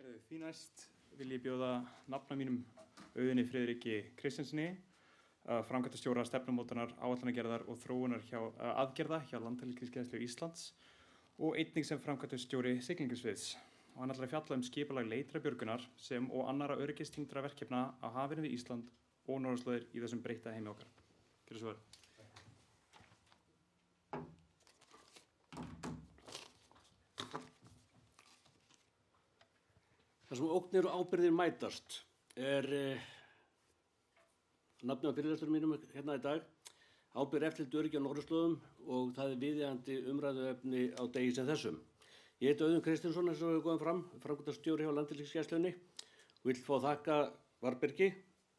Því næst vil ég bjóða nafna mínum Auðuni Friðriki Kristjánssyni, framkvæmdastjóra stefnumótunar, áætlanagerðar og þróunar aðgerða hjá Landhelgisgæslu Íslands og einnig sem framkvæmdastjóri siglingasviðs. Og hann ætlar að fjalla skipulag leitarabjörgunar sem og annarra öryggistengdra verkefna á hafinu við Ísland og norðurslóðir í þessum breytta heimi okkar. Gjörðu svo vel. Það sem ógnir og ábyrgðir mætast nafnið á fyrirlestur mínum hérna í dag. Ábyrgð eftirlit öryggi á norðurslóðum og það viðeigandi umræðuefni á degi sem þessum. Ég heiti Auðun Kristjánsson eins og við komum fram, framkvæmdastjóri hjá Landhelgisgæslunni og vil fá þakka Varbergi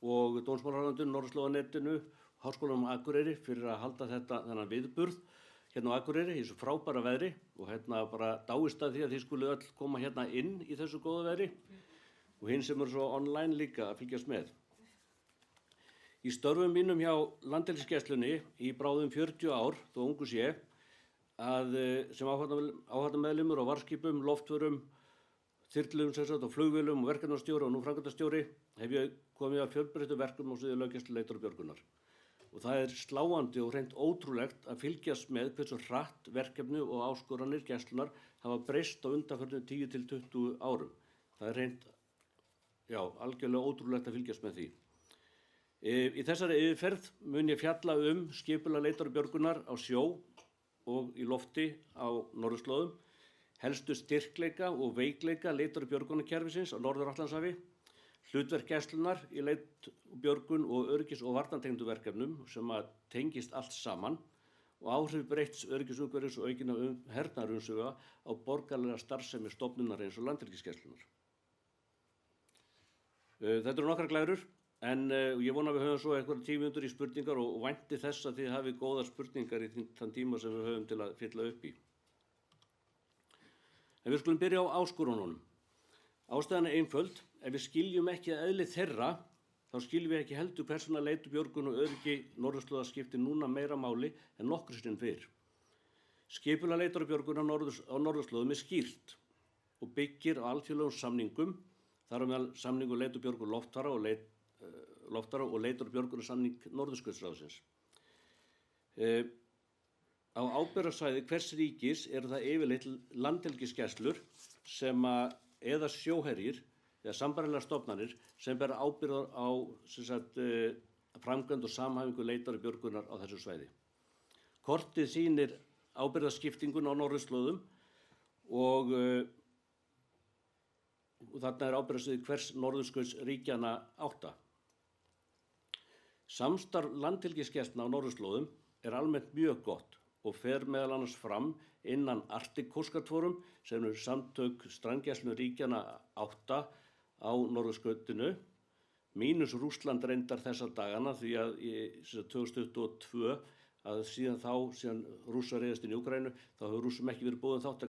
og Dómsmálaráðuneytinu, Norðurslóðanettinu, Háskólanum á Akureyri fyrir að halda þennan viðburð hérna á Akureyri í þessu frábæra veðri og hérna bara dáist að því að þið skulu öll koma hérna inn í þessu góða veðri og hinn sem eru svo online líka að fylgjast með. Í störfum mínum hjá Landhelgisgæslunni í bráðum 40 ár, þó ungu sé, sem áhafnarmeðlimur á varðskipum, loftförum, þyrlum og flugvélum og verkefnastjóri og nú framkvæmdastjóri hef ég komið að fjölbreyttum verkefnum á sviði löggæslu, leitar og björgunar. Og það er sláandi og hreint ótrúlegt að fylgjast með hversu hratt verkefni og áskoranir gæslunnar hafa breyst á undanförnum 10 til 20 árum. Það er hreint, algjörlega ótrúlegt að fylgjast með því. Í þessari yfirferð mun ég fjalla skipulag leitar og björgunar á sjó og í lofti á norðurslóðum, helstu styrkleika og veikleika leitar og björgunarkerfisins á Norður-Atlantshafi, hlutverk gæslunnar í leit og björgun og öryggis- og varnartengdu verkefnum sem að tengist allt saman og áhrif breytts öryggisumhverfis og aukinna hernaðarumsvifa á borgaralega starfsemi stofnunar eins og Landhelgisgæslunnar. Þetta eru nokkrar glærur en ég vona að við höfum svo einhverja 10 mínútur í spurningar og vænti þess að þið hafi góðar spurningar í þann tíma sem við höfum til að fylla upp í. En við skulum byrja á áskorununum. Ástæðan er einföld. Ef við skiljum ekki eðli þeirra, þá skiljum við ekki heldur hvers vegna leit og björgun og öryggi norðurslóða skiptir núna meira máli en nokkru sinni fyrr. Skipulag leitar og björgun á norðurslóðum er skýrt og byggir á alþjóðlegum samningum, þar á meðal samningu leit og björgun loftfara og leitar og björgunarsamning Norðurskautsráðsins. Á ábyrgðarsvæði hvers ríkis eru það yfirleitt landhelgisgæslur eða sjóherjir eða sambærilegar stofnanir sem bera ábyrgð á framkvæmd og samhæfingu leitar og björgunar á þessu svæði. Kortið sýnir ábyrgðarskiptinguna á norðurslóðum og þarna er ábyrgðarsvæði hvers norðurskautsríkjanna 8. Samstarf landhelgisgæslna á norðurslóðum er almennt mjög gott og fer meðal annars fram innan Arctic Coast Guard Forum sem eru samtök strandgæslnu ríkjanna 8 á norðurskautinu, mínus Rússland reyndar þessa dagana því að í 2022 að síðan Rússar réðust inn í Úkraínu, þá hefur Rússum ekki verið boðin þáttaka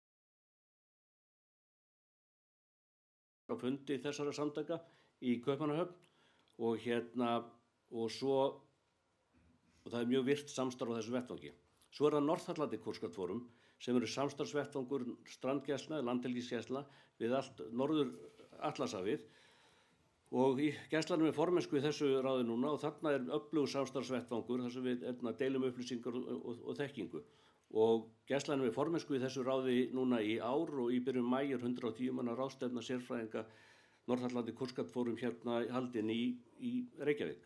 á fundi þessara samtaka í Kaupmannahöfn og það er mjög virkt samstarf á þessu vettvangi. Svo er það North Atlantic Coast Guard Forum sem eru samstarfsvettvangur strandgæslna, landhelgisgæslna við allt Norður-Atlantshafið og í gæslanum er formennsku í þessu ráði núna og þarna er öflugur samstarfsvettvangur þar sem við deilum upplýsingar og þekkingu. Og gæslanum er formennsku í þessu ráði núna í ár og í byrjun maí 110 manna ráðstefna sérfræðinga North Atlantic Coast Guard Forum hérna haldin í Reykjavík.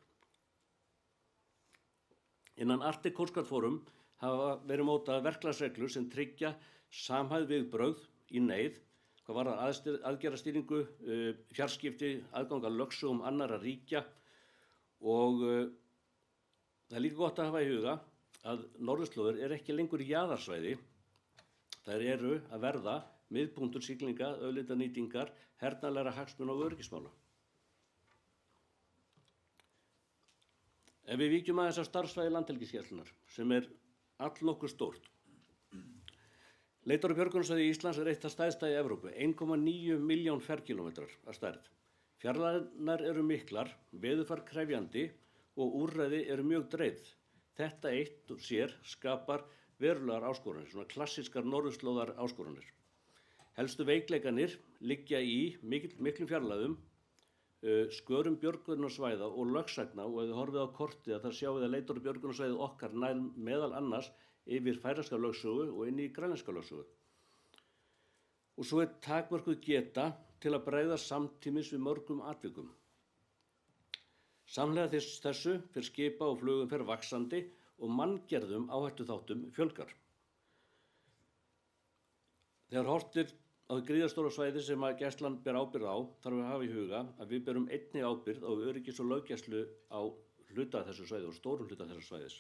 Innan Arctic Coast Guard Forum hafa verið mótaðar verklagsreglur sem tryggja samhæfð viðbrögð í neyð, hvað varðar aðgerðastýringu, fjarskipti, aðgang að lögsögum annarra ríkja og það er líka gott að hafa í huga að norðurslóðir eru ekki lengur jaðarsvæði, þær eru að verða miðpunktur siglinga, auðlindanýtingar, hernaðarlegra hagsmuna og öryggismála. Ef við víkjum aðeins á starfssvæði landhelgisgæslunnar sem er allnokkuð stórt. Leitar- og björgunarsvæði Íslands er eitt það stærsta í Evrópu, 1,9 milljón ferkílómetrar að stærð. Fjarlægðirnar eru miklar, veðurfar krefjandi og úrræði eru mjög dreifð. Þetta eitt og sér skapar verulegar áskoranir, svona klassískar norðurslóðar áskoranir. Helstu veikleikanir liggja í miklum fjarlægðum, skörum björgunarsvæða og lögsagna, og ef þið horfið á kortið að það sjáið að leitar- og björgunarsvæðið okkar nær meðal annars yfir færeyska lögsögu og inn í grænlenska lögsögu. Og svo takmörkuð geta til að bregðast samtímis við mörgum atvikum. Samhliða þessu fer skipa og flugum fer vaxandi og manngerðum áhættuþáttum fjölgar. Þegar horft á gríðarstóra svæði sem að Gæslan ber ábyrgð á, þarf að hafa í huga að við berum einnig ábyrgð á öryggis- og löggæslu á hluta þessu svæði og stórum hluta þessu svæðis.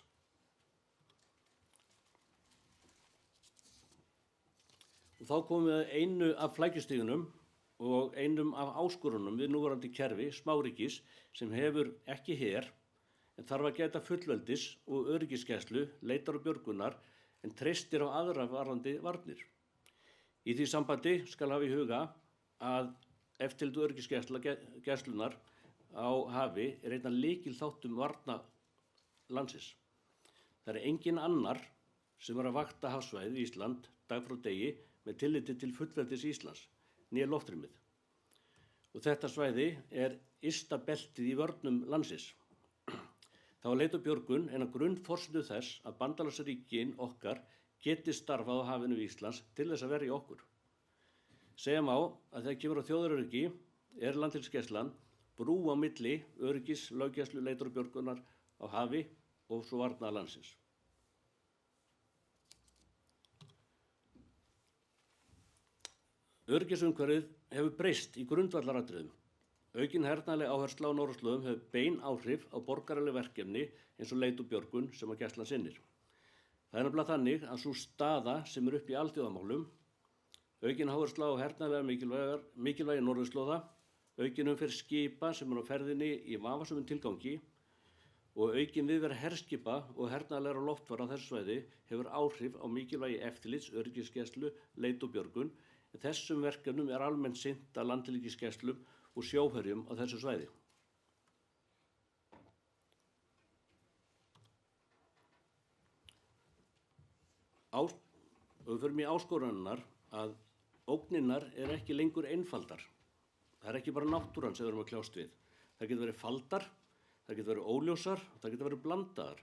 Og þá komum við einu af flækjustígunum og einum af áskorunum við núverandi kerfi smáríkis sem hefur ekki her en þarf að gæta fullveldis og öryggisgæslu, leitar og björgunar en treystir á aðra varðandi varnir. Í því sambandi skal hafa í huga að eftirlit og öryggisgæslunar á hafi er einn af lykilþáttum varna landsins. Það er engin annar sem að vakta hafsvæðið í Ísland dag frá degi með tilliti til fullveldis Íslands, né loftrýmið. Og þetta svæði er ysta beltið í vörnum landsins. Þá leit og björgun en að grunnforsendu þess að bandalagsríkin okkar geti starfað á hafinu Íslands til þess að verja okkur. Segja má að þegar kemur á þjóðaröryggi er Landhelgisgæslan brú á milli öryggis, löggæslu, leitar og björgunar á hafi og svo varna landsins. Öryggisumhverfið hefur breyst í grundvallaratriðum. Aukin hernaðarleg áhersla á norðurslóðum hefur bein áhrif á borgaraleg verkefni eins og leit og björgun sem að Gæslan sinnir. Það er nefnilega þannig að sú staða sem er upp í alþjóðamálum, aukin áhersla á hernaðarlega mikilvægi norðurslóða, aukin umferð skipa sem er á ferðinni í vafasömum tilgangi og aukin viðvera herskipa og hernaðarlegra loftfara á þessu svæði hefur áhrif á mikilvægi eftirlits, öryggisgæslu, leit og björgun en þessum verkefnum er almennt sinnt af landhelgisgæslum og sjóherjum á þessu svæði. Og við förum í áskoranirnar að ógnirnar er ekki lengur einfaldar. Það er ekki bara náttúran sem við erum að kljást við. Það getur verið faldar, það getur verið óljósar, það getur verið blandaðar.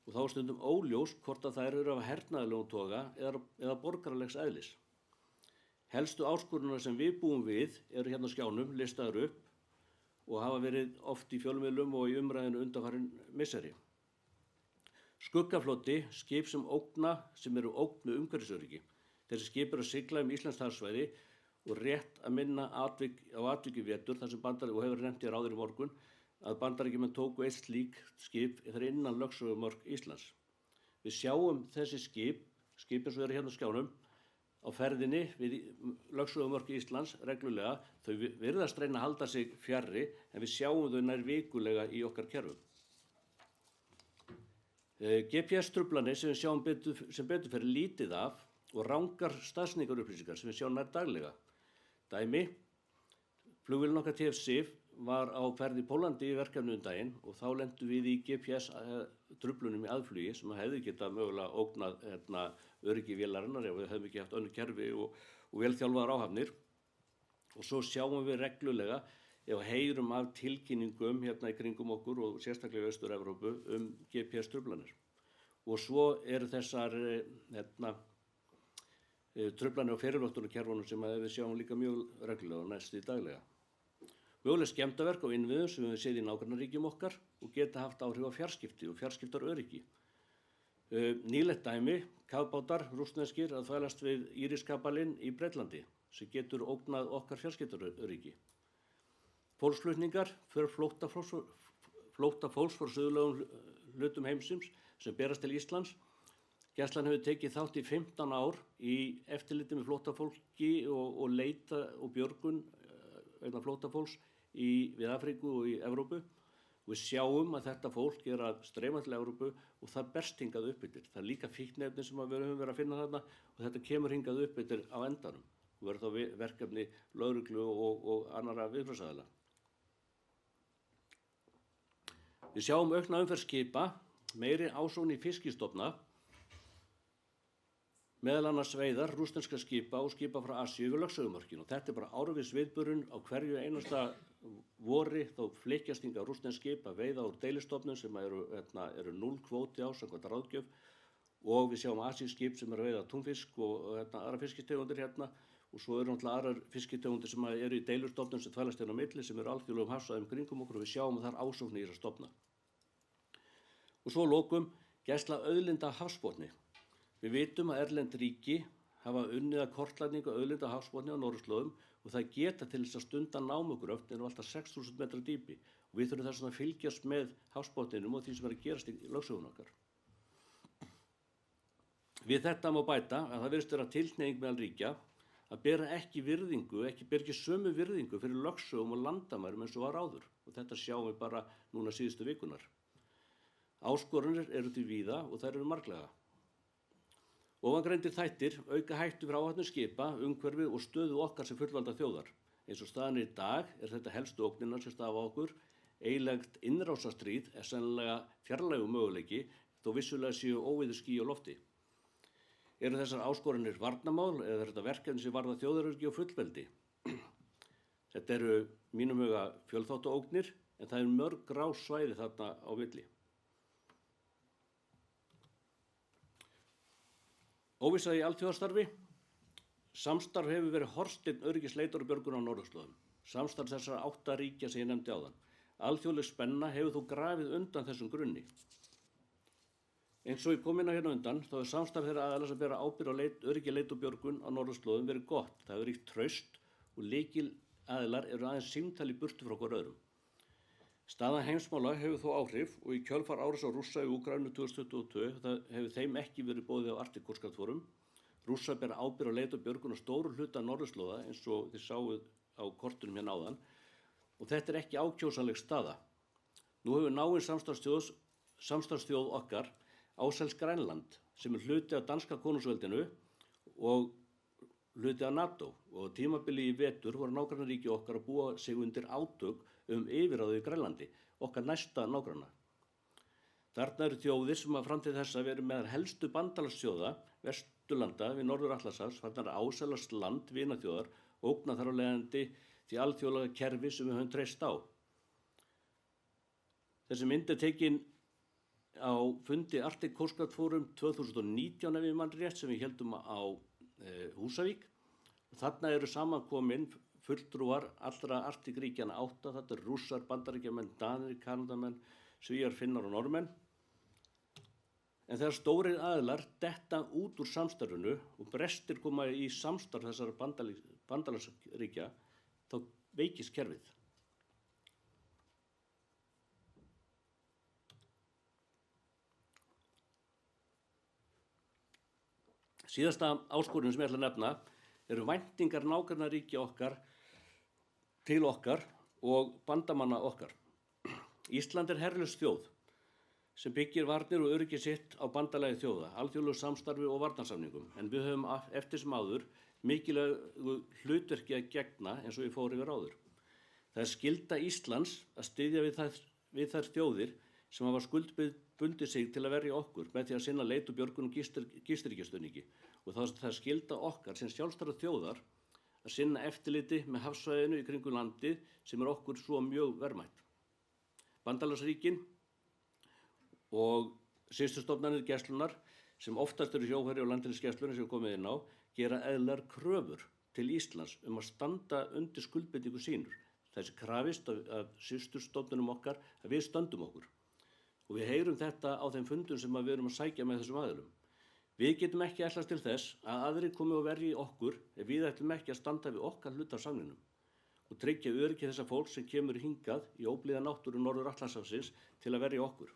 Og þá er stundum óljós hvort að þær eru af hernaðarlegum toga eða borgaralegs eðlis. Helstu áskoranirnar sem við búum við eru hérna á skjánum, listaðar upp og hafa verið oft í fjölmiðlum og í umræðinu undanfarin misseri. Skuggafloti, skip sem eru ógn með umhverfisöryggi. Þessi skip eru að sigla Íslands hafsvæði og rétt að minna á atvik í vetur þar sem og hefur nefnt hér áður í morgun að Bandaríkjamenn tóku eitt slík skip þar innan lögsögumörk Íslands. Við sjáum þessi skip eins og eru hérna á skjánum, á ferðinni við lögsögumörk Íslands reglulega. Þau virðast reyna að halda sig fjarri en við sjáum þau nær vikulega í okkar kerfum. GPS-truflanir sem við sjáum sem betur fer lítið af og rangar staðsetningarupplýsingar sem við sjáum nær daglega. Dæmi, flugvélin okkar TF-SIF var á ferð í Pólandi í verkefni daginn og þá lentum við í GPS-truflunum í aðflugi sem hefði getað mögulega ógnað öryggi vélarinnar ef við hefðum ekki haft önnur kerfi og velþjálfaðar áhafnir. Og svo sjáum við reglulega ef heyrum af tilkynningum hérna í kringum okkur og sérstaklega í Austur-Evrópu GPS-truflanir. Og svo eru þessar truflanir á fyrirvöktunarkerfunum sem við sjáum líka mjög reglulega og næstu í daglega. Möguleg skemmdarverk á innviðum sem við séð í nágrannaríkjum okkar og geta haft áhrif á fjarskipti og fjarskiptaröryggi. Nýlegt dæmi, kafbátar rússneskir að þvælast við Íriskabalinn í Bretlandi sem getur ógnað okkar fjarskiptaröryggi. Fólksflutningar fyrir flótta fólks frá suðurlegum hlutum heimsins sem berast til Íslands. Gæslan hefur tekið þátt í 15 ár í eftirliti með flóttafólki og leita og björgun vegna flóttafólks við Afríku og í Evrópu. Við sjáum að þetta fólk er að streyma til Evrópu og það berst hingað upp yfir. Það er líka fíkniefni sem við höfum verið að finna þarna og þetta kemur hingað upp yfir á endanum. Og verður þá verkefni lögreglu og annarra viðbragðsaðila. Við sjáum aukna umferð skipa, meiri ásókn í fiskistofna meðal annars veiðar rússneskra skipa og skipa frá Asíu yfir lögsögumörkin og þetta bara árviss viðburðurinn á hverju einasta vori þá flykkjast hingað rússnesk skip að veiða úr deilistofnum sem eru 0 kvóti á samkvæmt ráðgjöf og við sjáum asískip sem eru að veiða túnfisk og aðra fiskistegundir og svo eru náttúrulega aðrar fiskitegundir sem eru í deilistofnum sem þvælast á milli sem eru alþjóðlegum hafsvæðum kringum okkur og við sjáum að það er ásókn í þessa stofna. Og svo lokum gæsla auðlinda hafsbotni. Við vitum að erlend ríki hafa unnið að kortlagningu auðlinda hafsbotni á norðurslóðum og það geta til þess að stunda námugröft eru alltaf 6.000 metrar dýpi og við þurfum þess að fylgjast með hafsbotninum og því sem er að gerast í lögsögunni okkar. Við þetta má bæta að það virðist vera tilhneiging meðal ríkja að bera ekki sömu virðingu fyrir lögsögum og landamærum eins og var áður og þetta sjáum við bara núna síðustu vikunar. Áskoranir eru til víða og þær eru marglega. Ofangreindir þættir auka hættu fyrir áhættu skipa, umhverfi og stöðu okkar sem fullvalda þjóðar. Eins og staðan í dag er þetta helstu ógninar sem stafa okkur. Eiginlegt innrásarstríð er sennilega fjarlægur möguleiki þó vissulega séu óveður ský á lofti. Eru þessar áskoranir varnarmál eða er þetta verkefni sem varða þjóðaröryggi og fullveldi? Þetta eru mínum huga fjölþáttaógnir en það er mörg grá svæði þarna á milli. Óvissa í alþjóðastarfi. Samstarf hefur verið hornsteinn öryggisleitar og björgunar á norðurslóðum. Samstarf þessara 8 ríkja sem ég nefndi áðan. Alþjóðleg spenna hefur þó grafið undan þessum grunni. Eins og ég kom inn á hérna undan, þá er samstarf þeirra aðila sem bera ábyrgð á öryggi, leit og björgun á norðurslóðum verið gott. Það hefur ríkt traust og lykilaðilar eru aðeins símtal í burtu frá hver öðrum. Staða heimsmála hefur þó áhrif og í kjölfar árás á Rússa í Úkraínu 2022 það hefur þeim ekki verið boðið á Arctic Coast Forum. Rússar bera ábyrgð á leit og björgun á stóru hluta norðurslóða eins og þið sáuð á kortunum hérna áðan og þetta er ekki ákjósanleg staða. Nú hefur náin samstarfsþjóð okkar Ásels Grænland sem er hluti af danska konungsveldinu og hluti af NATO og tímabili í vetur voru nágrannaríki okkar að búa sig undir átök yfirráðið í Grænlandi, okkar næsta nágranna. Þarna eru þjóðir sem að fram til þessa verið meðal helstu bandalagsþjóða Vesturlanda við Norður-Atlantshaf, þarna er ásælast land vinaþjóðar og ógna þar á leiðandi því alþjóðlega kerfi sem við höfum treyst á. Þessi mynd er tekin á fundi Arctic Coast Forum 2019 ef ég man rétt sem við héldum á Húsavík. Þarna eru samankomin fulltrúar allra Arctic ríkjana 8, þetta eru Rússar, Bandaríkjamenn, Danir, Kanadamenn, Svíar, Finnar og Norðmenn. En þegar stórir aðilar detta út úr samstarfinu og brestir koma í samstarf þessara bandalagsríkja, þá veikist kerfið. Síðasta áskorun sem ég ætla að nefna eru væntingar nágrannaríkja okkar til okkar og bandamanna okkar. Ísland er herlaus þjóð sem byggir varnir og öryggi sitt á bandalagi þjóða, alþjóðlegu samstarfi og varnarsamningum, en við höfum eftir sem áður mikilvægu hlutverki að gegna eins og ég fór yfir áður. Það er skylda Íslands að styðja við þær þjóðir sem hafa skuldbundið sig til að verja okkur með því að sinna leit og björgun og gistiríkjastuðningi og það er skylda okkar sem sjálfstæðar þjóðar að sinna eftirliti með hafsvæðinu í kringum landið sem er okkur svo mjög verðmætt. Bandalagsríkin og systurstofnanir gæslunnar sem oftast eru sjóherri og landhelgisgæslunnar sem komið inn á gera eðlilegar kröfur til Íslands að standa undir skuldbindingu sínur. Þessi krafist af systurstofnunum okkar að við stöndum okkur. Og við heyrum þetta á þeim fundum sem við erum að sækja með þessum aðilum. Við getum ekki ætlast til þess að aðrir komi og verji okkur ef við ætlum ekki að standa við okkar hluta af samningnum og tryggja öryggi þessa fólks sem kemur hingað í óblíða náttúru Norður-Atlantshafsins til að verja okkur.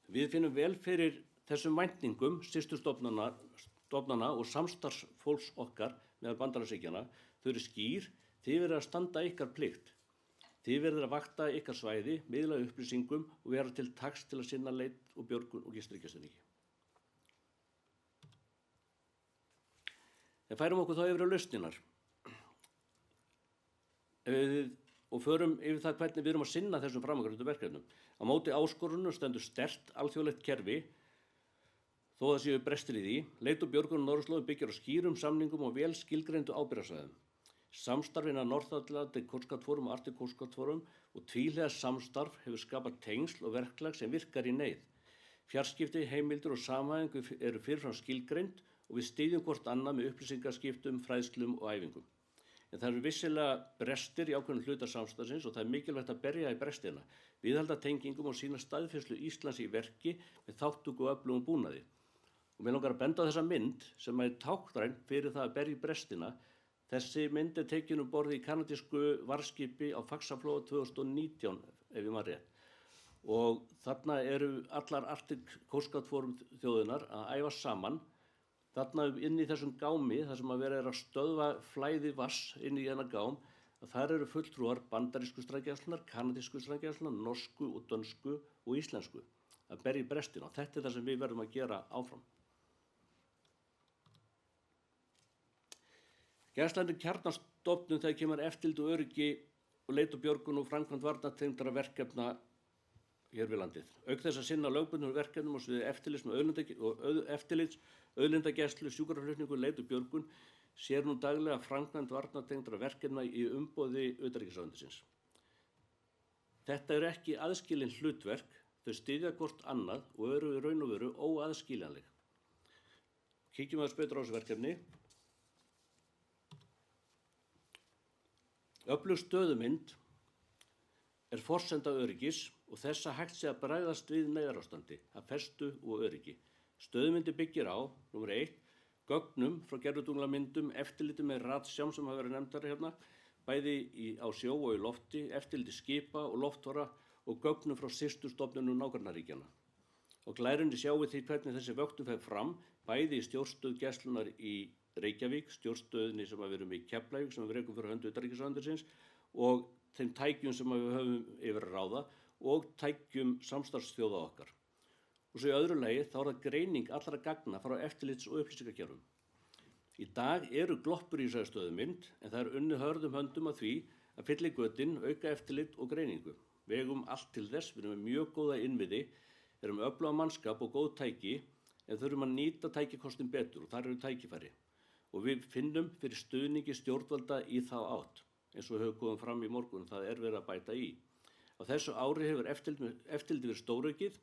Við finnum vel fyrir þessum væntingum systurstofnana og samstarfsfólks okkar meðal bandalagsríkjanna. Þau eru skýr, þið verið að standa ykkar plikt. Þið verður að vakta ykkar svæði, miðla upplýsingum og vera til taks til að sinna leit og björgun og gistiríkjastuðningi. En færum okkur þá yfir á lausnirnar og förum yfir það hvernig við erum að sinna þessum framangreindu verkefnum. Á móti áskorunum stendur sterkt alþjóðlegt kerfi þó það séu brestir í því. Leit og björgun á norðurslóðum byggir á skýrum samningum og vel skilgreindu ábyrgðarsvæðum. Samstarf innan North-Atlantic Coast Guard Forum og Arctic Coast Guard Forum og tvíhliða samstarf hefur skapað tengsl og verklag sem virkar í neyð. Fjarskipti, heimildir og samhæfingu eru fyrirfram skilgreind og við styðjum hvort annað með upplýsingaskiptum, fræðslum og æfingum. En það eru vissilega brestir í ákveðnum hluta samstarfsins og það er mikilvægt að berja í brestina, viðhalda tengingum og sýna staðfærslu Íslands í verki með þátttöku og öflugum búnaði. Og mér langar að benda á þessa mynd sem er táknræn fyrir það að berja í brestina. Þessi mynd er tekin borð í kanadísku varðskipi á Faxaflóa 2019, ef ég man rétt. Og þarna eru allar Arctic Coast Guard Forum þjóðirnar að æfa saman. Þarna inn í þessum gámi, þar sem að vera að stöðva flæði vatns inn í þennan gám, að þar eru fulltrúar bandarísku strandgæslunnar, kanadísku strandgæslunnar, norsku og dönsku og íslensku að berja í brestina. Þetta er það sem við verðum að gera áfram. Gæslan er kjarnastofnun þegar kemur eftirlit og öryggi og leit og björgun og framkvæmd varnartengdra verkefna hér við landið. Auk þess að sinna lögbundnum verkefnum á sviði eftirlits, auðlindagæslu, sjúkraflutningu, leit og björgun sér nú daglega framkvæmd varnartengdra verkefna í umboði utanríkisráðuneytisins. Þetta eru ekki aðskilin hlutverk, þau styðja hvort annað og eru í raun og veru óaðskiljanleg. Kíkjum aðeins betur á þessu verkefni. Öflug stöðumynd er forsenda öryggis og þess að hægt sé að bregðast við neyðarástandi, að festu og öryggi. Stöðumyndi byggir á, númer 1, gögnum frá gervitunglamyndum, eftirliti með ratsjám sem hafa verið nefndar hérna, bæði á sjó og í lofti, eftirliti skipa og loftvara og gögnum frá systurstofnunum nágrannaríkjanna. Og glærunni sjáum því hvernig þessi vöktun fer fram, bæði í stjórnstöð gæslunnar í Reykjavík, stjórnstöðinni sem við erum í Keflavík, sem við rekum fyrir hönd utanríkisráðuneytisins og þeim tækjum sem við höfum yfir að ráða og tækjum samstarfsþjóða okkar. Og svo í öðru lagi þá er það greining allra gagna frá eftirlits- og upplýsingakerfum. Í dag eru gloppur í þessari stöðumynd en það er unnið hörðum höndum að því að fylla í götin, auka eftirlit og greiningu. Við eigum allt til þess, við erum með mjög góða innviði, erum öfluga mannskap og góð tæki en þurfum að nýta tækikostin betur og þar eru tækifæri. Og við finnum fyrir stuðningi stjórnvalda í þá átt, eins og hefur komið fram í morgun, það er verið að bæta í. Á þessu ári hefur eftirlit verið stóraukið,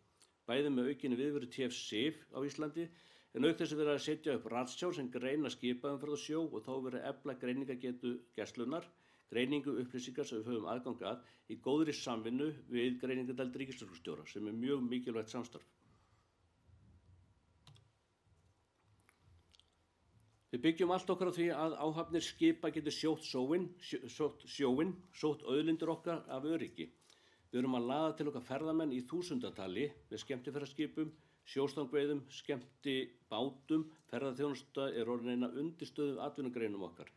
bæði með aukinni viðveru TF-SIF á Íslandi, en auk þess að verið að setja upp ratsjá sem greina skipaumferð á sjó og þá verið að efla greiningagetu gæslunnar, greiningu upplýsingar sem við höfum aðgang að í góðri samvinnu við greiningadeild ríkislögreglustjóra sem er mjög mikilvægt samstarf. Við byggjum allt okkar á því að áhafnir skipa geti sótt sjóinn, sótt auðlindir okkar af öryggi. Við erum að laða til okkar ferðamenn í þúsundatali með skemmtiferðaskipum, sjóstangveiðum, skemmtibátum, ferðaþjónusta er orðin eina undirstöðu atvinnugreinum okkar.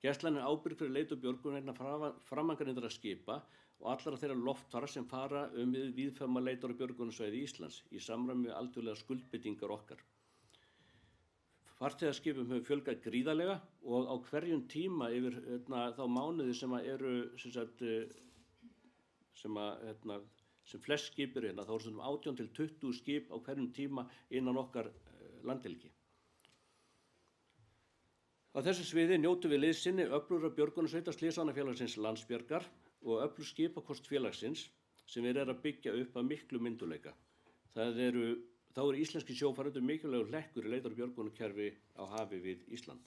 Gæslan er ábyrg fyrir leit og björgun vegna framangreindra skipa og allra þeirra loftfara sem fara við víðfeðma leitar- og björgunarsvæði Íslands í samræmi við alþjóðlegar skuldbindingar okkar. Farþegaskipum hefur fjölgað gríðarlega og á hverjum tíma yfir þá mánuði sem eru sem flest skip eru þá eru 18 til 20 skip á hverjum tíma innan okkar landhelgi. Á þessu sviði njótum við liðsinni öflugra björgunarsveita Slysavarnafélagsins Landsbjargar og öflug skipakost félagsins sem við erum að byggja upp að miklu myndugleika. Þá eru íslenski sjófarendur mikilvægur hlekkur í leitar- og björgunarkerfi á hafi við Ísland.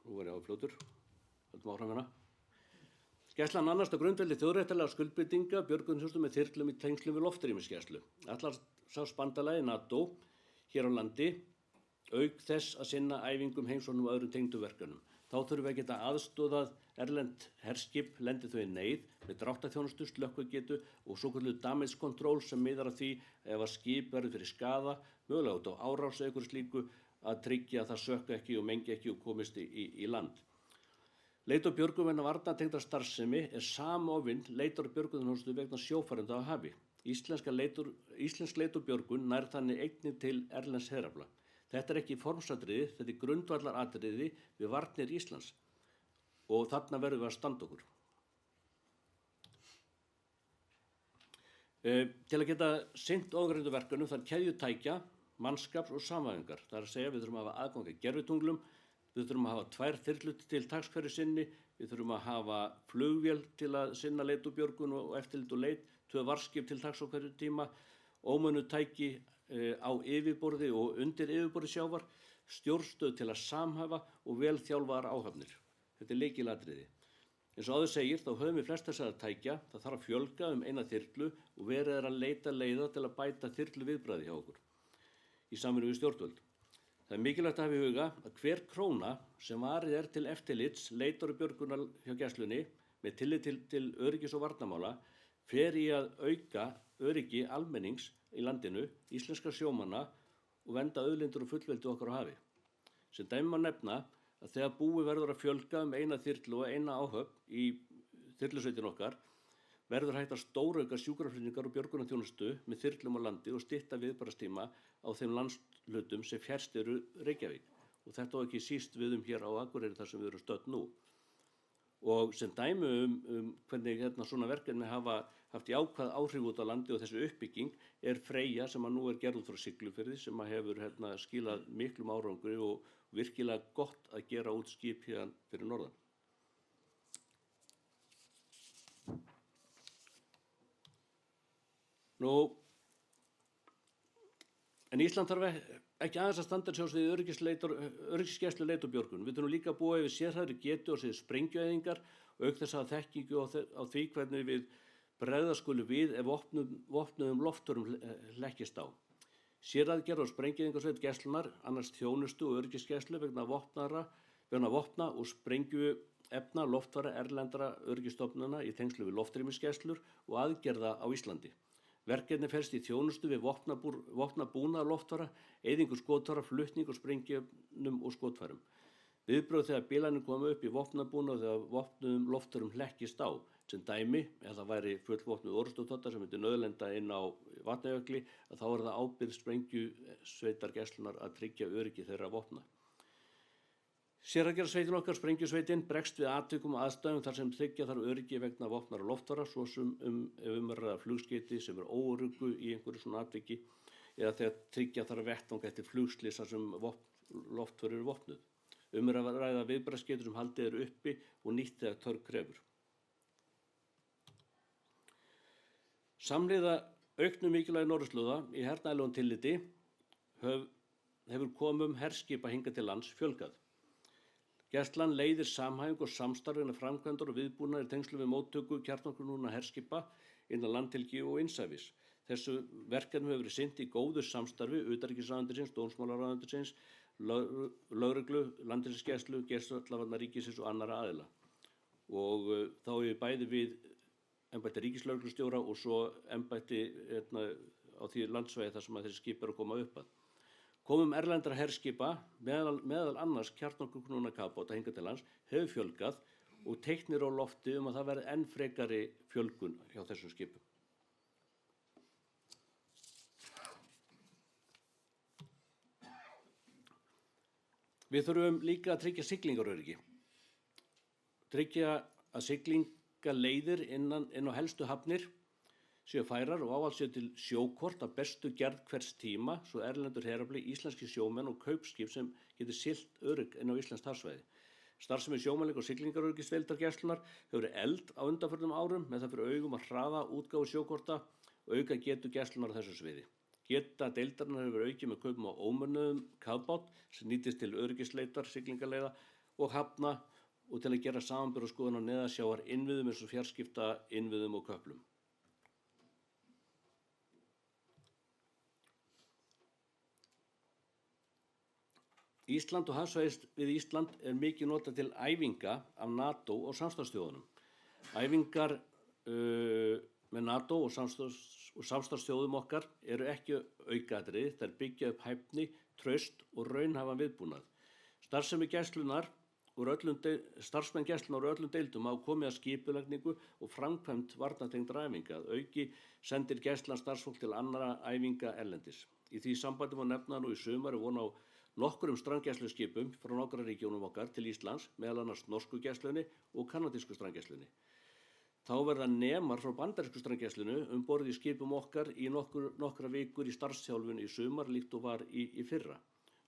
Nú er ég á fljótur, höldum áfram hérna. Gæslan annast á grundvelli þjóðréttarlegra skuldbindinga björgunarþjónustu með þyrlum í tengslum við loftrýmisgæslu. Atlantshafsbandalagið NATO hér á landi auk þess að sinna æfingum, heimsóknum og öðrum tengdum verkefnum. Þá þurfum við að geta aðstoðað erlend herskip lendi þau í neyð með dráttarþjónustu, slökkvigetu og svokölluðu damage control sem miðar að því ef að skip verður fyrir skaða, mögulega út á árás eða einhverju slíku að tryggja að það sökki ekki og mengi ekki og komist í land. Leit- og björgun vegna varnartengdrar starfsemi er samofin leitar- og björgunarþjónustu vegna sjófarenda á hafi. Íslensk leit- og björgun nær þannig einnig til erlends herafla. Þetta er ekki formsatriði, þetta er grundvallaratriði við varnir Íslands og þarna verðum við að standa okkur. Til að geta sinnt ofngreindu verkefnum þarf keðju tækja, mannskaps og samhæfingar. Það er að segja við þurfum að hafa aðgang að gervitunglum, við þurfum að hafa 2 þyrlur til taks hverju sinni, við þurfum að hafa flugvél til að sinna leit og björgun og eftirlit og leit, 2 varðskip til taks á hverju tíma, ómönnuð tæki á yfirborði og undir yfirborði sjávar, stjórnstöð til að samhæfa og vel þjálfaðar áhafnir. Þetta er lykilatriði. Eins og áður segir þá höfum við flest þessara tækja, það þarf að fjölga 1 þyrlu og verið er að leita leiða til að bæta þyrlu viðbragði hjá okkur í samvinnu við stjórnvöld. Það er mikilvægt að hafa í huga að hver króna sem varið er til eftirlits, leitar og björgunar hjá Gæslunni með tillit til öryggis og varnarmála fer í að auka öryggi almennings í landinu, íslenskra sjómanna og vernda auðlindir og fullveldi okkar á hafi. Sem dæmi má nefna að þegar búið verður að fjölga 1 þyrlu og 1 áhöfn í þyrlusveitin okkar verður hægt að stórauka sjúkraflutningar og björgunarþjónustu með þyrlum á landi og stytta viðbragðstíma á þeim landshlutum sem fjærst eru Reykjavík. Og þetta á ekki síst við hér á Akureyri þar sem við erum stödd nú. Og sem dæmi hvernig svona verkefni hafa haft jákvæð áhrif út á landi og þessi uppbygging er Freyja sem nú er gerð út frá Siglufirði sem hefur skilað miklum árangri og virkilega gott að gera út skip hérna fyrir norðan. En Ísland þarf ekki aðeins að standa sjálfs við öryggisgæslu, leit og björgun. Við þurfum líka að búa yfir sérhæfðri getu og sér sprengjueyðingar og auk þess að þekkingu á því hvernig við bregðast skulu við ef vopnuðum loftförum hlekkist á. Séraðgerð og sprengjueyðingarsveit Gæslunnar annast þjónustu og öryggisgæslu vegna vopna og sprengjuefna loftfara erlendra öryggisstofnana í tengslu við loftrýmisgæslur og aðgerða á Íslandi. Verkefni felst í þjónustu við vopnabúnað loftfara, eyðingu skotfara, flutning og sprengjum og skotfærum. Viðbrögð þegar bilanir koma upp í vopnabúnað og þegar vopnuðum loftförum hlekkist á. Sem dæmi, ef það væri fullvopnuð orrustustóta sem myndi nauðlenda inn á Vatnajökli, þá er það ábyrgð sprengjusveitar Gæslunnar að tryggja öryggi þeirra vopna. Sérhæfðarsveitin okkar, sprengjusveitin, bregst við atvikum og aðstæðum þar sem tryggja þarf öryggi vegna vopnar og loftfara, svo sem ef er að flugskeyti sem er óöruggu í einhverju svona atviki eða þegar tryggja þarf vettvang eftir flugslys þar sem loftför eru vopnuð. Er að ræða viðbragðsgetu sem haldið er uppi og nýtt þegar þörf krefur. Samhliða auknu mikilvægi norðurslóða í hernaðarlegum tilliti hefur komum herskipa hingað til lands fjölgað. Gæslan leiðir samhæfingu og samstarf vegna framkvæmdar og viðbúnaðar í tengslum við móttöku kjarnorkuknúinna herskipa innan landhelgi og innsævis. Þessu verkefni hefur verið sinnt í góðu samstarfi utanríkisráðuneytisins, dómsmálaráðuneytisins, lögreglu, landhelgisgæslu, gæsluvarna ríkisins og annarra aðila. Og þá hefur bæði við embætti ríkislögreglustjóra og svo embætti á því landsvæði þar sem þessi skip eru að koma upp að. Komum erlendra herskipa, meðal annars kjarnorkuknúinna kafbáta hingað til lands, hefur fjölgað og teiknir á lofti að það verði enn frekari fjölgun hjá þessum skipum. Við þurfum líka að tryggja siglingaröryggi. Tryggja að siglingaleiðir inn á helstu hafnir séu færar og ávallt séu til sjókort af bestu gerð hvers tíma svo erlendur herafli, íslenski sjómenn og kaupskip sem getur siglt örugg inn á íslenskt hafsvæði. Starfsemi sjómannleika og siglingaröryggisdeildar Gæslunnar hefur verið efld á undanförnum árum með það fyrir augum að hraða útgáfu sjókorta og auka getu Gæslunnar á þessu sviði. Geta deildarinnar hefur verið aukið með kaupum á ómönnuðum kafbát sem nýtist til öryggisleitar, siglingaleiða og hafna og til að gera samanburð og skoðun á neðansjávar innviðum eins og fjarskipta innviðum og köflum. Ísland og hafsvæðis við Ísland er mikið notað til æfinga af NATO og samstarfsþjóðunum. Æfingar með NATO og samstarfsþjóðum okkar eru ekki aukaatriði, þær byggja upp hæfni, traust og raunhæfan viðbúnað. Starfsmenn Gæslunnar úr öllum deildum hafa komið að skipulagningu og framkvæmd varnartengdra æfinga. Að auki sendir Gæslan starfsfólk til annarra æfinga erlendis. Í því sambandi má nefna nú í sumar von á nokkrum strandgæsluskipum frá nágrannaríkjunum okkar til Íslands, meðal annars norsku gæslunni og kanadísku strandgæslunni. Þá verða nemar frá bandarísku strandgæslunni borð í skipum okkar í nokkra vikur í starfsþjálfun í sumar líkt og var í fyrra.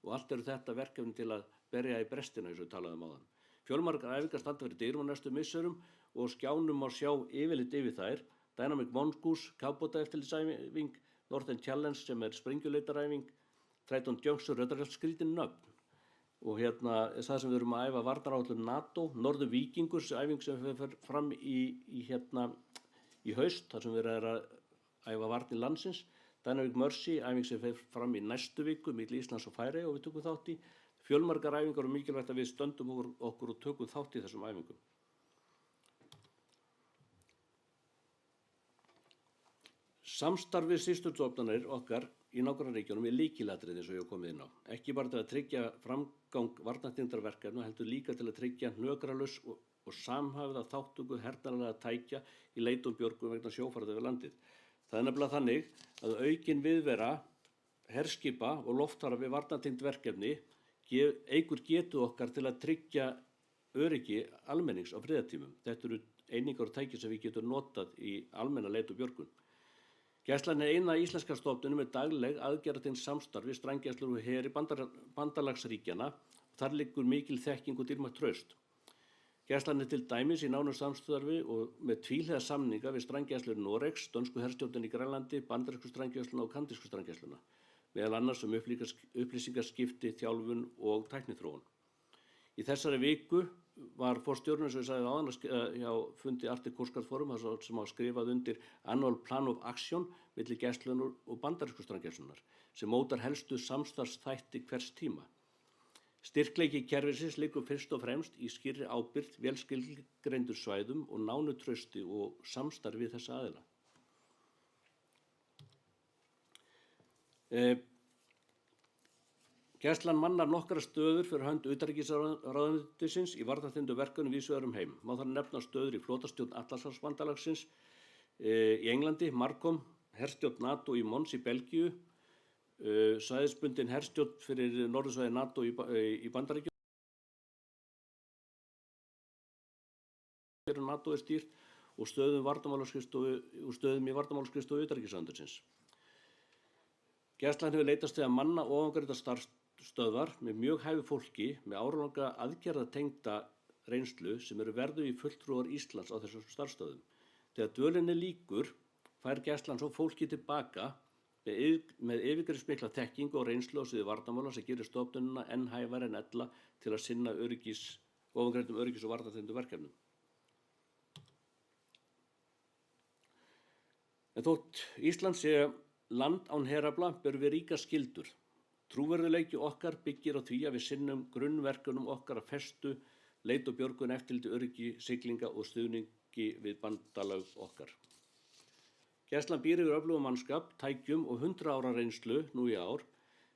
Og allt eru þetta verkefni til að berja í brestina eins og við talaðum áðan. Fjölmargar æfingar standa fyrir dyrum á næstu misserum og skjánum má sjá yfirlit yfir þær. Dynamic Mongoose, kafbátaeftirlitsæfing, Northern Challenge sem sprengjuleitaræfing, Triton Junction, röðarhjálp skrítin nöfn. Og það sem við erum að æfa varnaráætlun NATO, Norður Víkingur, æfing sem fer fram í haust, þar sem við erum að æfa varnir landsins. Dynamic Mercy, æfing sem fer fram í næstu viku, milli Íslands og Færeyja og við tökum þátt í. Fjölmargar æfingar og mikilvægt að við stöndum okkur og tökum þátt í þessum æfingum. Samstarfið systurstofnanir okkar í nágrannaríkjunum lykilatriði eins og ég hef komið inn á. Ekki bara til að tryggja framgang varnarþyngdarverkefna, heldur líka til að tryggja hnökralaus og samhæfða þátttöku hernaðarlegra tækja í leit og björgun vegna sjófarða yfir landið. Það nefnilega þannig að aukin viðvera herskipa og loftfara við varnarþyngd verkefni eykur getu okkar til að tryggja öryggi almennings á friðartímum. Þetta eru einingar og tæki sem við getum notað í almenna leit og björgun. Gæslan eina íslenska stofnunin með dagleg aðgerðatengd samstarf við strandgæslur og her í bandalagsríkjanna og þar liggur mikil þekking og dýrmætt traust. Gæslan til dæmis í nánu samstarfi og með tvíhliða samninga við strandgæslur Noregs, dönsku herstjórnin í Grænlandi, bandarísku strandgæsluna og kanadísku strandgæsluna, meðal annars upplýsingaskipti, þjálfun og tækniþróun. Í þessari viku var forstjórinn, eins og ég sagði áðan, hjá fundi Arctic Coast Guard Forum sem hafa skrifað undir Annual Plan of Action milli gæslunnar og bandarísku strandgæslunnar sem mótar helstu samstarfsþætti hvers tíma. Styrkleiki kerfisins liggur fyrst og fremst í skýrri ábyrgð, vel skilgreindur svæðum og nánu trausti og samstarfi við þessa aðila. Gæslan mannar nokkrar stöður fyrir hönd utanríkisráðuneytisins í varnarþyngdu verkefnum víðs vegar um heim. Má þar nefna stöður í flotastjórn Atlantshafsbandalagsins í Englandi, Markom, herstjórn NATO í Mons í Belgíu, svæðisbundin herstjórn fyrir norðursvæði NATO í Bandaríkjunum. NATO stýrt og stöðum í varnarmálaskrifstofu utanríkisráðuneytisins. Gæslan hefur leitast við að manna ofangreinda starfsstöðvar með mjög hæfu fólki með áralanga aðgerðatengda reynslu sem eru verðugi fulltrúar Íslands á þessum starfsstöðum. Þegar dvölinni lýkur fær Gæslan svo fólki tilbaka með yfirgripsmikla þekkingu og reynslu á sviði varnarmála sem gerir stofnunina enn hæfari en ella til að sinna ofangreindum öryggis- og varnarþyngdu verkefnum. En þótt Ísland sé land án herafla berum við ríkar skyldur. Trúverðugleiki okkar byggir á því að við sinnum grunnverkunum okkar að festu, leit og björgun, eftirliti, öryggi, siglinga og stuðningi við bandalag okkar. Gæslan býr yfir öflugum mannskap, tækjum og 100 ára reynslu nú í ár.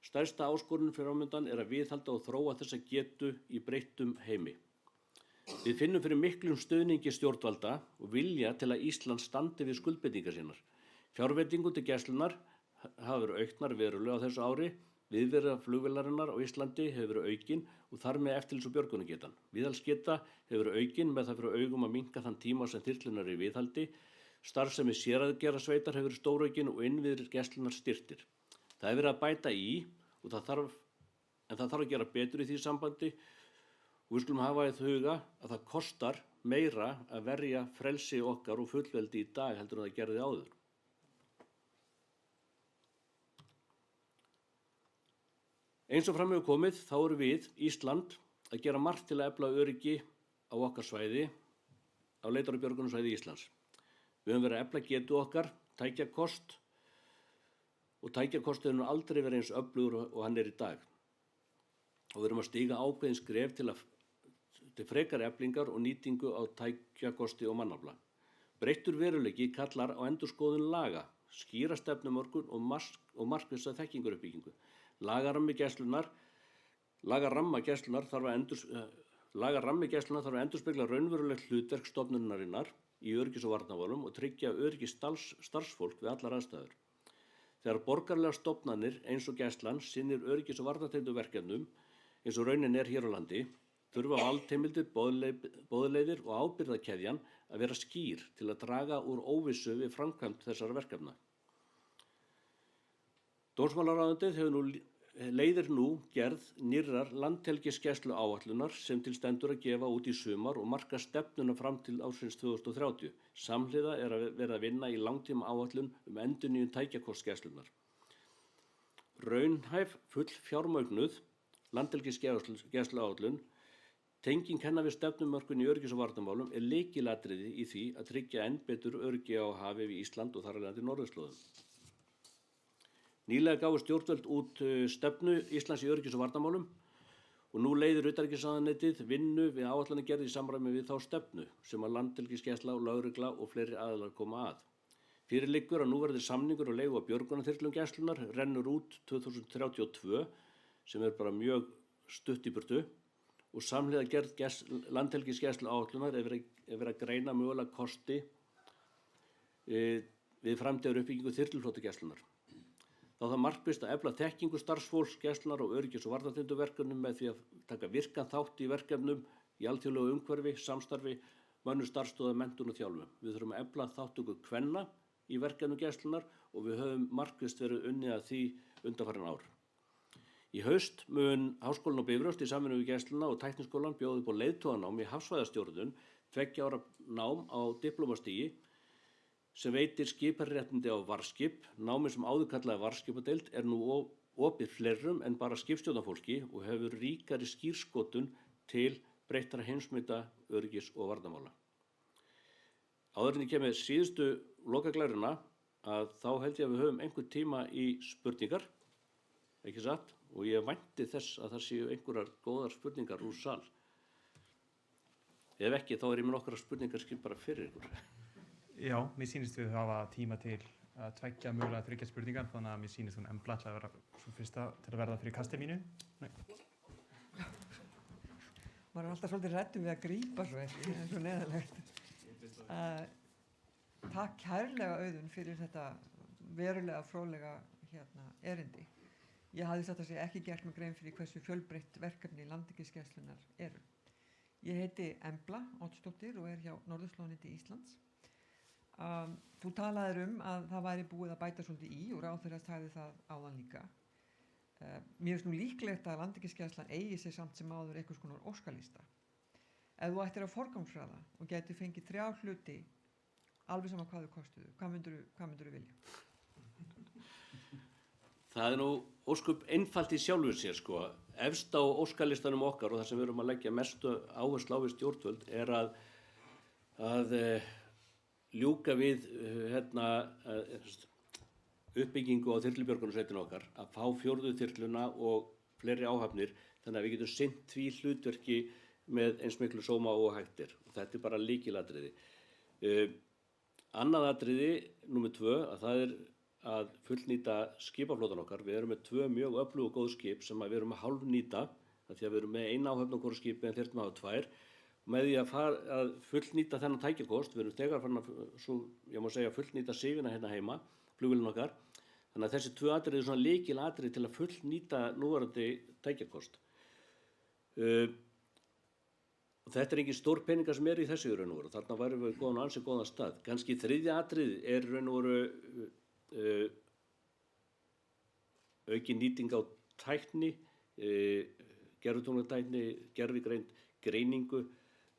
Stærsta áskorun fyrir ámyndan er að viðhalda og þróa þessa getu í breyttum heimi. Við finnum fyrir miklum stuðningi stjórnvalda og vilja til að Ísland standi við skuldbindingar sínar. Fjárveitingum til Gæslunnar hafa verið auknar verulega á þessu ári, viðvera flugvélarinnar á Íslandi hefur verið aukin og þar með eftirlits- og björgunargetan. Viðhaldsgeta hefur verið aukin með það fyrir augum að minnka þann tíma sem þyrlurnar eru í viðhaldi. Starfsemi séraðgerðasveitar hefur verið stóraukin og innviðir Gæslunnar styrktir. Það hefur verið að bæta í en það þarf að gera betur í því sambandi og við skulum hafa í huga að það kostar meira að verja frelsi okkar og fullveldi í dag heldur en það gerði áður. Eins og fram hefur komið, þá erum við, Ísland, að gera margt til að efla öryggi á okkar svæði, á leitar- og björgunarsvæði Íslands. Við höfum verið að efla getu okkar, tækjakost, og tækjakostur hefur aldrei verið eins öflugur og hann er í dag. Og við erum að stíga ákveðin skref til frekari eflingar og nýtingu á tækjakosti og mannafla. Breyttur veruleiki kallar á endurskoðun laga, skýra stefnumörkun og markvissa þekkingauppbyggingu. Lagarammi Gæslunnar þarf að endurspegla raunverulegt hlutverk stofnunarinnar í öryggis- og varnarmálum og tryggja öryggi starfsfólk við allar aðstæður. Þegar borgaralegar stofnanir eins og Gæslan sinnir öryggis- og varnartengdum verkefnum eins og raunin hér á landi, þurfa valdheimildir, boðleiðir og ábyrgðarkeðjan að vera skýr til að draga úr óvissu við framkvæmd þessara verkefna. Dómsmálaráðuneytið leiðir nú gerð nýrrar landhelgisgæsluáætlunar sem til stendur að gefa út í sumar og marka stefnuna fram til ársins 2030. Samhliða að vera að vinna í langtíma áætlun endurnýjun tækjakostgæslunnar. Raunhæf fullfjármögnuð landhelgisgæsluáætlun, tenging hennar við stefnumörkun í öryggis- og varnarmálum lykilatriði í því að tryggja enn betur öryggi á hafi við Ísland og þar af leiðandi norðurslóðum. Nýlega gáfu stjórnvöld út stefnu Íslands í öryggis- og varnarmálum og nú leiðir utanríkisráðuneytið vinnu við áætlanagerð í samræmi við þá stefnu sem að landhelgisgæsla og lögregla og fleiri aðilar koma að. Fyrir liggur að nú verður samningur og leigu á björgunarþyrlum Gæslunnar rennur út 2032 sem bara mjög stutt í burtu og samhliða gerð landhelgisgæsluáætlunar verið að greina mögulega kosti við framtíðar uppbyggingu þyrluflota Gæslunnar. Þá það markvisst að efla þekkingu starfsfólks Gæslunnar og öryggis- og varnartengdum verkefnum með því að taka virkan þátt í verkefnum í alþjóðlegu umhverfi, samstarfi, mönnun starfsstoða, menntun og þjálfun. Við þurfum að efla þátttöku kvenna í verkefnum Gæslunnar og við höfum markvisst verið unnið að því undanfarin ár. Í haust mun Háskólinn á Bifröst í samvinnu við Gæsluna og Tækniskólann bjóða upp á leiðtoganám í hafsvæðastjórnun, 2 ára nám á diplómastigi sem veitir skiparéttindi á varðskip. Námið sem áður kallaði varðskipadeild nú opið fleirum en bara skipstjórnarfólki og hefur ríkari skírskotun til breyttara heimsmynda öryggis- og varnarmála. Áður en ég kem með síðustu lokaglæruna að þá held ég að við höfum einhvern tíma í spurningar, ekki satt? Og ég vænti þess að það séu einhverjar góðar spurningar úr sal. Ef ekki, þá ég með nokkrar spurningar bara fyrir ykkur. Já, mér sýnist við hafa tíma til að 2 mögulega 3 spurningar, þannig að mér sýnist hún Embla til að vera svo fyrsta til að verða fyrir kasti mínu. Maður alltaf svolítið hræddur við að grípa svo ekki, það svo neðalegt. Takk kærlega Auðun fyrir þetta verulega fróðlega erindi. Ég hafði satt að segja ekki gert mig grein fyrir hversu fjölbreytt verkefni Landhelgisgæslunnar eru. Ég heiti Embla Oddsdóttir og hjá Norðurslóðaneyti Íslands. Þú talaðir að það væri búið að bæta svolítið í og ráðherra sagði það áðan líka. Mér finnst nú líklegt að Landhelgisgæslan eigi sér samt sem áður einhvers konar óskalista. Ef þú ættir að forgangsraða og gæti fengið 3 hluti alveg sama hvað þau kostuðu, hvað myndirðu vilja? Það nú óskup einfalt í sjálfu sér sko. Efst á óskalistanum okkar og það sem við erum að leggja mestu áherslu á við stjórnvöld að ljúka við uppbyggingu á þyrlubjörgunarsveitinni okkar, að fá 4. þyrluna og fleiri áhafnir þannig að við getum sinnt því hlutverki með eins miklu sóma og hægt er. Og þetta bara lykilatriði. Annað atriði, númer 2, að það að fullnýta skipaflotan okkar. Við erum með 2 mjög öflug og góð skip sem við erum að hálfnýta, því að við erum með 1 áhöfn á hvoru skipi en þyrftum að hafa 2. Með því að fullnýta þennan tækjakost, við erum þegar farin að fullnýta sifina hérna heima, flugvélina okkar. Þannig að þessi 2 atriði eru svona lykilatriði til að fullnýta núverandi tækjakost. Þetta engin stór peningar sem í þessu í raun og veru. Þarna værum við góðan ansi góðan stað. Kannski 3. atriði í raun og veru aukin nýting á tækni, gervitunglatækni, gervigreind, greiningu,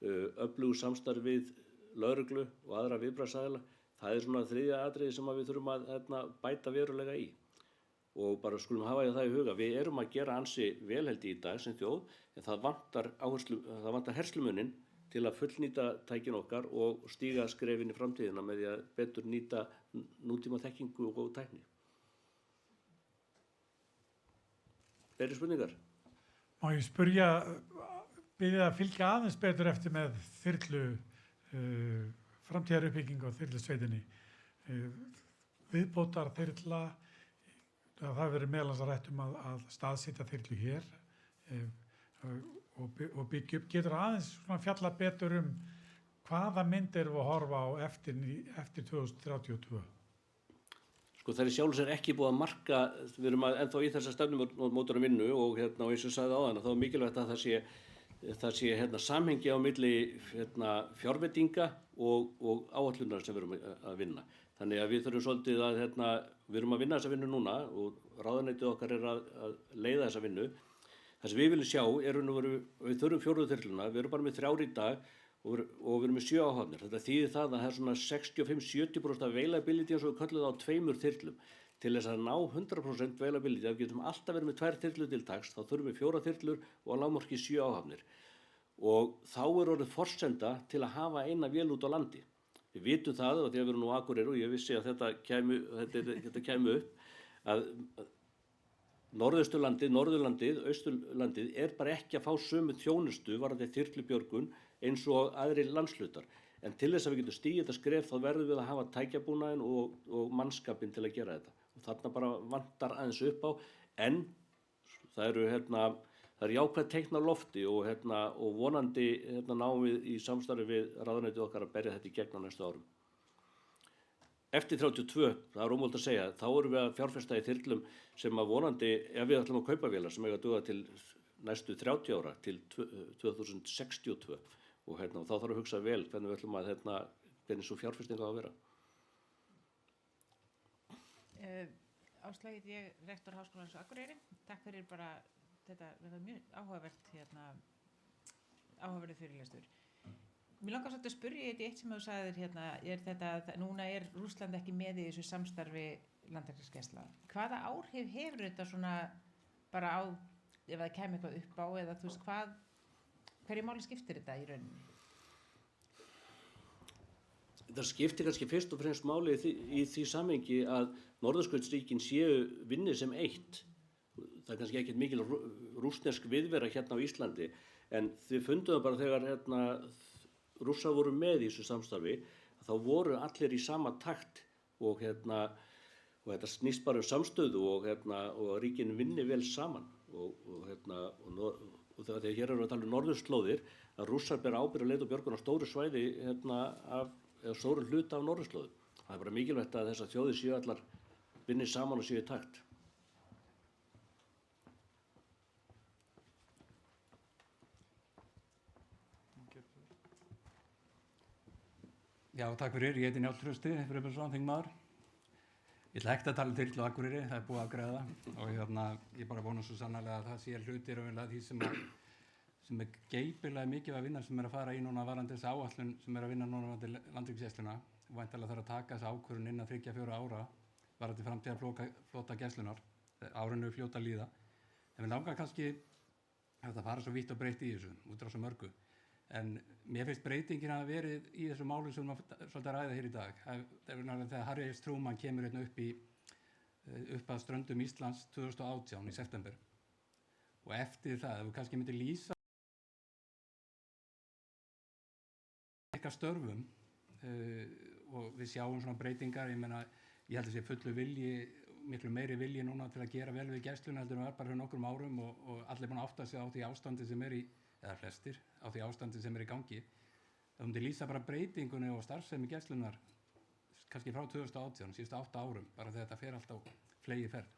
öflugu samstarf við lögreglu og aðra viðbragðsaðila. Það svona 3. atriði sem við þurfum að bæta verulega í. Og bara skulum hafa það í huga. Við erum að gera ansi velheldi í dag sem þjóð, en það vantar herslumuninn til að fullnýta tækin okkar og stíga skrefin í framtíðina með því að betur nýta nútíma þekkingu og tækni. Fleiri spurningar? Má ég biðja að fylgja aðeins betur eftir með þyrlu framtíðaruppbyggingu á þyrlusveitinni. Viðbótar þyrla, það verið meðal annars rætt að staðsetja þyrlu hér og byggja upp. Getur aðeins fjalla betur hvaða mynd erum við að horfa á eftir 2032? Sko það er sjálfur sér ekki búið að marka, við erum ennþá í þessa stefnumótunar vinnu og eins og ég sagði áðan þá er mikilvægt að það sé samhengi á milli fjárveitinga og áætlunar sem við erum að vinna. Þannig að við þurfum svolítið að við erum að vinna þessa vinnu núna og ráðuneytið okkar er að leiða þessa vinnu. Það sem við viljum sjá við þurfum 4. þyrluna, við erum bara með 3 í dag og við erum með 7 áhafnir. Þetta þýðir það að það er svona 65-70% availability eins og við köllum það á 2 þyrlum. Til þess að ná 100% availability, ef við getum alltaf verið með 2 þyrlur til taks, þá þurfum við 4 þyrlur og að lágmarki 7 áhafnir. Og þá er orðið forsenda til að hafa eina vél út á landi. Við vitum það og því að við erum nú á Akureyri og ég vissi að þetta kæmi upp, að Norðurlandið, Austurlandið er bara ekki að fá sömu þjónustu varðandi þyrlubjörgun eins og aðrir landshlutar. En til þess að við getum stigið þetta skref þá verðum við að hafa tækjabúnaðinn og mannskapinn til að gera þetta. Og þarna bara vantar aðeins upp á, en það er jákvæð teikn á lofti og vonandi náum við í samstarfi við ráðuneytið okkar að berja þetta í gegn á næstu árum. Eftir 32, það er ómögulegt að segja, þá erum við að fjárfesta í þyrlum sem að vonandi, ef við ætlum að kaupa vélar sem eiga að duga til næstu 30 ára, til 2062 og þá þarf að hugsa vel hvernig við ætlum að hvernig svo fjárfesting á að vera. Áslaug, ég rektor Háskólans á Akureyri. Takk fyrir bara þetta mjög áhugaverður fyrirlestur. Mér langar svolítið að spyrja eitt sem þú sagðir núna er Rússland ekki með í þessu samstarfi landhelgisgæsla. Hvaða áhrif hefur þetta svona bara á, ef það kemur eitthvað upp á, eða þú veist hverju máli skiptir þetta í rauninni? Það skiptir kannski fyrst og fremst máli í því samhengi að Norðurskautsríkin séu vinni sem eitt. Það er kannski ekkert mikil rússnesk viðvera hérna á Íslandi, en þið funduðu bara þegar Rússar voru með í þessu samstarfi, þá voru allir í sama takt og þetta snýst bara um samstöðu og ríkin vinni vel saman og þegar hér erum við að tala um norðurslóðir, að Rússar bera ábyrgð á leit og björgun á stóru svæði eða stóru hluta af norðurslóðum. Það er bara mikilvægt að þessar þjóðir séu allar vinni saman og séu í takt. Já, takk fyrir. Ég heiti Njáll Trausti, Friðbergsson, þingmaður. Ég ætla ekki að tala um þyrlu á Akureyri, það er búið að greiða það og ég bara vona svo sannarlega að það sé hlutir og því sem er geypilega mikið að vinna sem er að fara í núna varðandi þessa áætlun sem er að vinna núna varðandi landhelgisgæsluna og væntanlega þarf að taka þessa ákvörðun innan 3-4 ára varðandi framtíðarflota gæslunar, árinu fljóta að líða. En við langar kannski að það fara svo vítt og breytt í þessu, út á svo mörgu. En mér finnst breytingin að verið í þessu máli sem við svolítið að ræða hér í dag. Þegar Harry S. Truman kemur upp að ströndum Íslands 2018 í september. Og eftir það, ef við kannski myndum lýsa eitthvað störfum og við sjáum svona breytingar, ég held að sé fullu vilji, miklu meiri vilji núna til að gera vel við gæsluna heldur en var bara fyrir nokkrum árum og allir búin að átta sig á því ástandi sem er eða flestir, á því ástandi sem er í gangi. Það myndi lýsa bara breytingunni og starfsemi gæslunar kannski frá 2018, síðustu 8 árum, bara þegar þetta fer alltaf flegi ferð.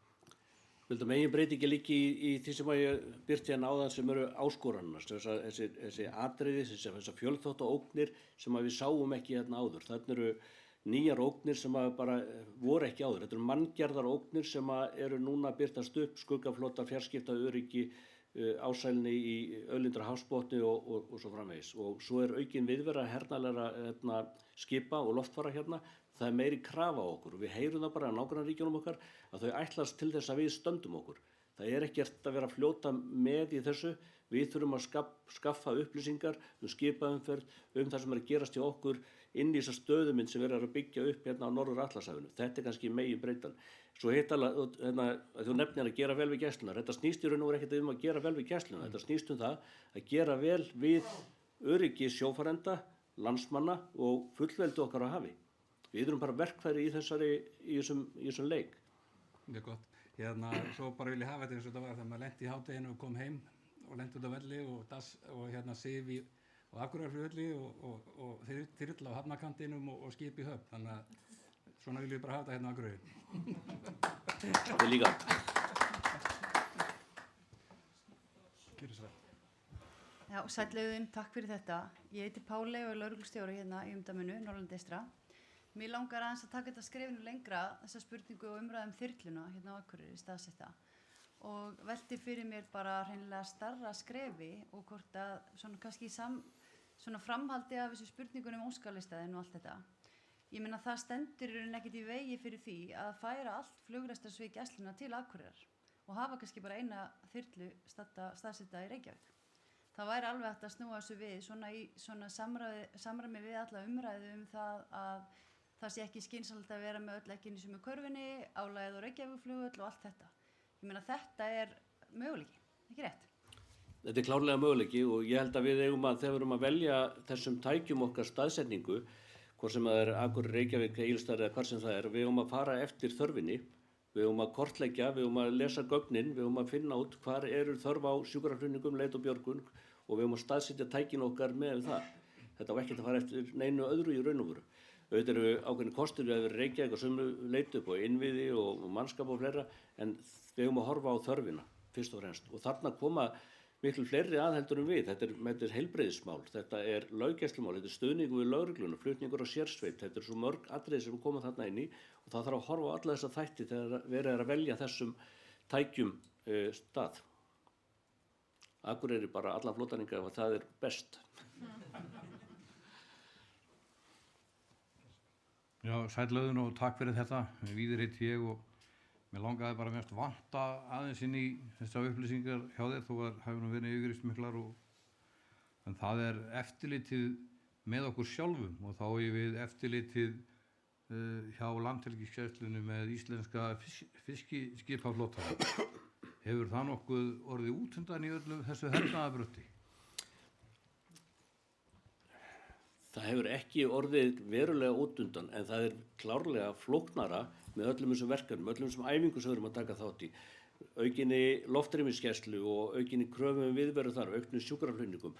Megin breytingi líki í því sem ég birti hérna áðan sem eru áskoranir, þessi atriði, þessar fjölþátta ógnir sem við sáum ekki hérna áður. Þarna eru nýjar ógnir sem bara voru ekki áður. Þetta eru manngerðar ógnir sem eru núna að birtast upp, skuggaflota, fjarskiptaöryggi, ásælni í auðlindra hafsbotni og svo framvegis. Og svo er aukin viðvera hernaðlega skipa og loftfara hérna. Það er meiri krafa á okkur og við heyrum það bara á nágrannaríkjunum okkar að þau ætlast til þess að við stöndum okkur. Það er ekkert að vera að fljóta með í þessu. Við þurfum að skaffa upplýsingar skipaumferð, það sem er að gerast hjá okkur inn í þessa stöðumynd sem við erum að byggja upp hérna á Norður-Atlantshafinu. Þetta er kannski megin breytan. Svo þú nefnir að gera vel við gæsluna. Þetta snýst í raun og veru ekkert að gera vel við gæsluna. Þetta snýst það að gera vel við öryggi sjófarenda, landsmanna og fullveldi okkar á hafi. Við erum bara verkfæri í þessum leik. Mjög gott. Svo bara vil ég hafa þetta eins og þetta var þegar maður lenti í hádeginu og kom heim og lenti út á velli og sif á Akureyrarflugvelli og þyrla á hafnakantinum og skip í höfn. Þannig að svona viljum við bara hafa þetta hérna á Akureyri. Við líka. Já, sætlegðin, takk fyrir þetta. Ég heiti Páli og er lögreglustjóri hérna í umdæminu, Norðurlandi eystra. Mér langar aðeins að taka þetta skrefinu lengra, þessa spurningu og umræðum þyrluna hérna á Akureyri staðsetta. Og velti fyrir mér bara hreinlega starra skrefi og hvort að svona kannski svona framhaldi af þessu spurningunum óskalistaðin og allt þetta. Ég meina það stendur í rauninni ekkert í vegi fyrir því að færa allt flugrekstrarsvið Gæslunnar til Akureyrar og hafa kannski bara eina þyrlu staðsetta í Reykjavík. Það væri alveg hægt að snúa þessu við svona í svona samræmi við alla umræðu það að það sé ekki skynsamlegt að vera með öll ekki inn í sömu körfunni, álagið og Reykjavíkurflugvöll og allt þetta. Ég meina þetta möguleiki, ekki rétt? Þetta klárlega möguleiki og ég held að við eigum að þegar við erum að velja þessum tækjum okkar staðsetningu, hvort sem það Akureyri, Reykjavík, Egilsstaðir eða hvar sem það við eigum að fara eftir þörfinni, við eigum að kortleggja, við eigum að lesa gögnin, við eigum að finna út hvar eru þörf á sjúkraflutningum, leit og björgun og við eigum að staðsetja tækin okkar með það. Þetta á ekkert að fara eftir neinu öðru í raun og veru. Auðvitað eru ákveðin kostur við að vera Reykjavík og sömu leitu upp á innviði og mannskap og fleira, en við eigum að horfa á þörfina fyrst og fremst. Og þarna koma miklu fleiri aðheldur við. Þetta heilbrigðismál, þetta löggæslumál, þetta stuðningur við lögregluna, flutningur á sérsveit, þetta svo mörg atriði sem koma þarna inn í og það þarf að horfa á alla þessa þætti þegar verið að velja þessum tækjum stað. Akureyri bara alla flótaninga ef það best. Já, sællauðun og takk fyrir þetta. Víðir heiti ég og mér langaði bara mest vanta aðeins inn í þessar upplýsingar hjá þér, þó að hafi nú verið yfirgripsmiklar en það eftirlitið með okkur sjálfum og þá við eftirlitið hjá Landhelgisgæslunni með íslenska fiskiskipaflota. Hefur það nokkuð orðið útundan í öllu þessu hernaðarbrölti? Það hefur ekki orðið verulega útundan en það klárlega flóknara með öllum þessum verkefnum, öllum þessum æfingum sem við erum að taka þátt í. Aukinni loftrýmisgæslu og aukinni kröfum viðveru þar, auknu sjúkraflutningum.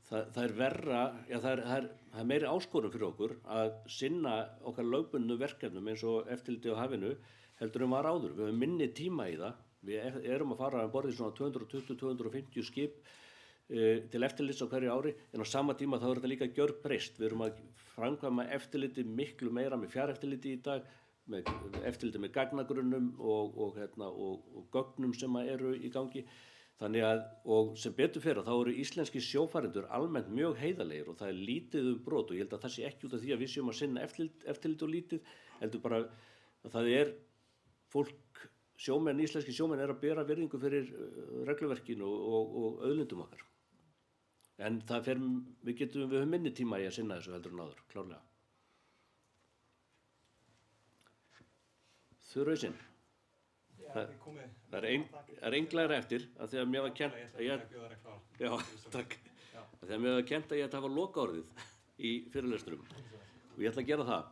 Það verra, það er meiri áskorun fyrir okkur að sinna okkar lögbundnu verkefnum eins og eftirliti á hafinu heldur var áður. Við höfum minni tíma í það. Við erum að fara að borði svona 220-250 skip til eftirlits á hverju ári en á sama tíma þá þetta líka gjörbreyst. Við erum að framkvæma eftirliti miklu meira með fjareftirliti í dag, með eftirliti með gagnagrunnum og gögnum sem eru í gangi. Þannig að, og sem betur fyrir, þá eru íslenski sjófarendur almennt mjög heiðarlegir og það lítið brot og ég held að það sé ekki út af því að við séum að sinna eftirlit og lítið, heldur bara að það fólk, íslenski sjómenn að bera virðingu fyrir regluverkinu og auðlindum okkar. En við höfum minni tíma í að sinna þessu heldur en áður, klárlega. Þurrausinn. Það englæra eftir að þegar mér var kennt að ég ætti að hafa lokaorðið í fyrirlesturum og ég ætla að gera það.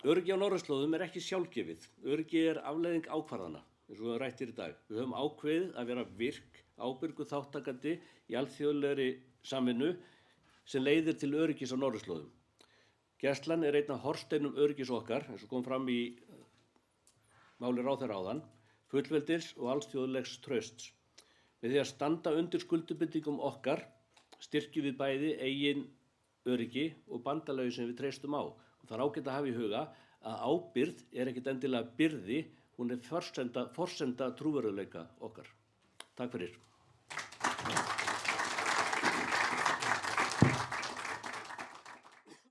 Öryggi á norðurslóðum ekki sjálfgefið. Öryggi afleiðing ákvarðana, eins og við höfum rætt hér í dag. Við höfum ákveðið að vera virk, ábyrgur þátttakandi í alþjóðlegri samvinnu sem leiðir til öryggis á norðurslóðum. Gæslan einn af hornsteinum öryggis okkar, eins og kom fram í máli ráðherra áðan, fullveldis og alþjóðlegs trausts. Með því að standa undir skuldbindingum okkar styrkjum við bæði eigin öryggi og bandalagi sem við treystum á. Og það ágætt að hafa í huga að ábyrgð ekkert endilega byrði, hún forsenda trúverðugleika okkar. Takk fyrir.